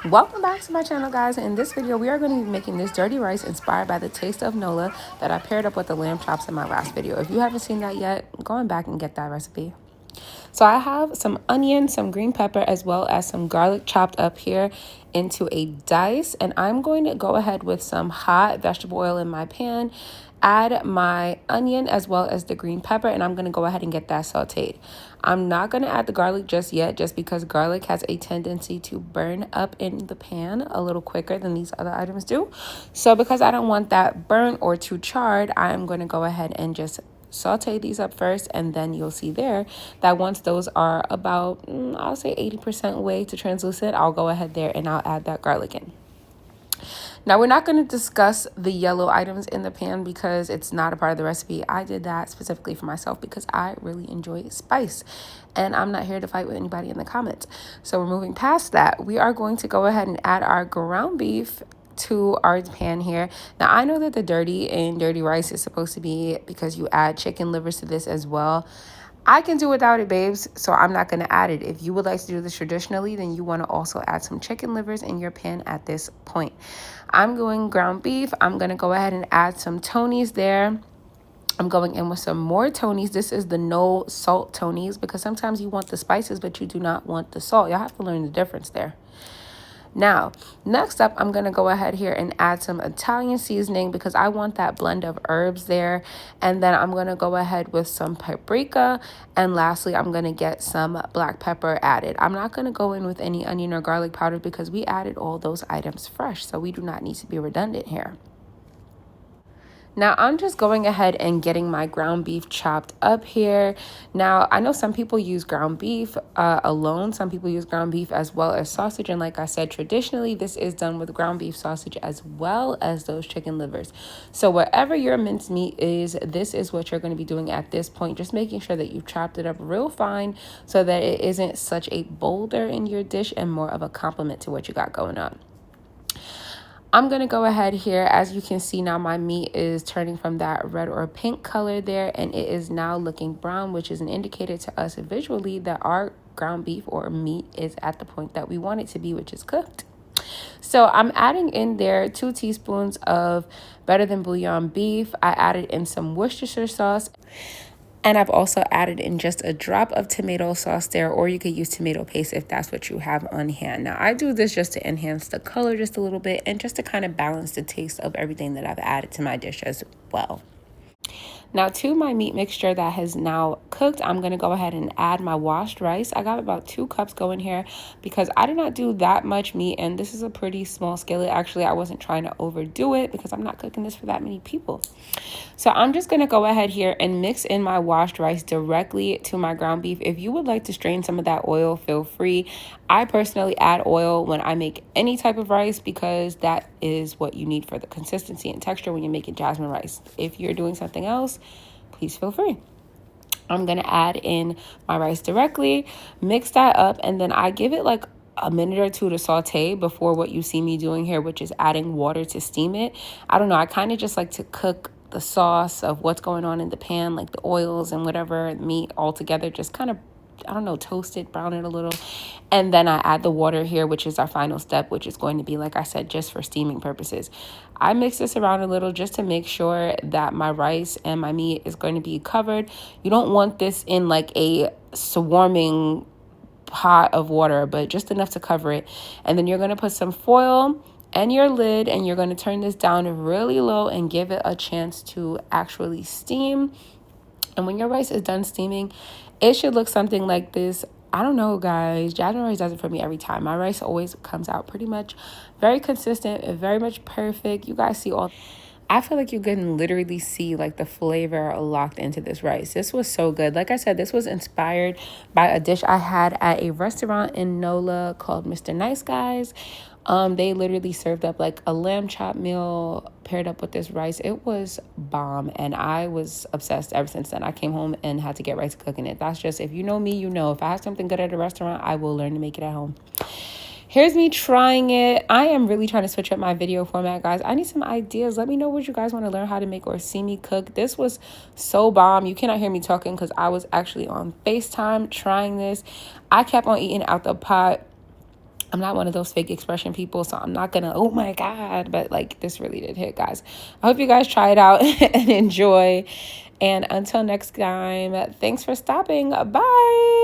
Welcome back to my channel, guys. In this video we are going to be making this dirty rice inspired by the taste of Nola that I paired up with the lamb chops in my last video. If you haven't seen that yet, go back and get that recipe. So I have some onion, some green pepper, as well as some garlic chopped up here into a dice. And I'm going to go ahead with some hot vegetable oil in my pan, add my onion as well as the green pepper, and I'm going to go ahead and get that sauteed. I'm not going to add the garlic just yet, just because garlic has a tendency to burn up in the pan a little quicker than these other items do. So because I don't want that burnt or too charred, I'm going to go ahead and just saute these up first, and then you'll see there that once those are about I'll say 80% way to translucent, I'll go ahead there and I'll add that garlic in. Now we're not going to discuss the yellow items in the pan because it's not a part of the recipe. I did that specifically for myself because I really enjoy spice, and I'm not here to fight with anybody in the comments. So we're moving past that. We are going to go ahead and add our ground beef to our pan here. Now I know that the dirty rice is supposed to be because you add chicken livers to this as well. I can do without it, babes, so I'm not going to add it. If you would like to do this traditionally, then you want to also add some chicken livers in your pan at this point. I'm going ground beef. I'm going to go ahead and add some Tonys there. I'm going in with some more Tonys. This is the no salt Tonys because sometimes you want the spices, but you do not want the salt. Y'all have to learn the difference there. Now, next up, I'm going to go ahead here and add some Italian seasoning because I want that blend of herbs there. And then I'm going to go ahead with some paprika. And lastly, I'm going to get some black pepper added. I'm not going to go in with any onion or garlic powder because we added all those items fresh. So we do not need to be redundant here. Now I'm just going ahead and getting my ground beef chopped up here. Now I know some people use ground beef alone. Some people use ground beef as well as sausage. And like I said, traditionally this is done with ground beef sausage as well as those chicken livers. So wherever your mincemeat is, this is what you're going to be doing at this point. Just making sure that you chopped it up real fine so that it isn't such a boulder in your dish and more of a complement to what you got going on. I'm going to go ahead here. As you can see now, my meat is turning from that red or pink color there, and it is now looking brown, which is an indicator to us visually that our ground beef or meat is at the point that we want it to be, which is cooked. So I'm adding in there 2 teaspoons of Better Than Bouillon beef. I added in some Worcestershire sauce. And I've also added in just a drop of tomato sauce there, or you could use tomato paste if that's what you have on hand. Now, I do this just to enhance the color just a little bit and just to kind of balance the taste of everything that I've added to my dish as well. Now to my meat mixture that has now cooked, I'm going to go ahead and add my washed rice. I got about 2 cups going here because I did not do that much meat, and this is a pretty small skillet. Actually, I wasn't trying to overdo it because I'm not cooking this for that many people. So I'm just going to go ahead here and mix in my washed rice directly to my ground beef. If you would like to strain some of that oil, feel free. I personally add oil when I make any type of rice because that is what you need for the consistency and texture when you're making jasmine rice. If you're doing something else, please feel free. I'm going to add in my rice directly, mix that up, and then I give it like a minute or 2 to saute before what you see me doing here, which is adding water to steam it. I don't know. I kind of just like to cook the sauce of what's going on in the pan, like the oils and whatever meat all together, just kind of, I don't know, toast it, brown it a little. And then I add the water here, which is our final step, which is going to be, like I said, just for steaming purposes. I mix this around a little just to make sure that my rice and my meat is going to be covered. You don't want this in like a swarming pot of water, but just enough to cover it. And then you're going to put some foil and your lid, and you're going to turn this down really low and give it a chance to actually steam. And when your rice is done steaming, it should look something like this. I don't know, guys. Jasmine rice does it for me every time. My rice always comes out pretty much very consistent and very much perfect. You guys see all. I feel like you can literally see like the flavor locked into this rice. This was so good. Like I said, this was inspired by a dish I had at a restaurant in Nola called Mr. Nice Guys. They literally served up like a lamb chop meal paired up with this rice. It was bomb, and I was obsessed ever since then. I came home and had to get right to cooking it. That's just, if you know me, you know, if I have something good at a restaurant, I will learn to make it at home. Here's me trying it. I am really trying to switch up my video format, guys. I need some ideas. Let me know what you guys want to learn how to make or see me cook. This was so bomb. You cannot hear me talking because I was actually on FaceTime trying this. I kept on eating out the pot. I'm not one of those fake expression people, so I'm not gonna, oh my God, but like this really did hit, guys. I hope you guys try it out and enjoy. And until next time, thanks for stopping. Bye.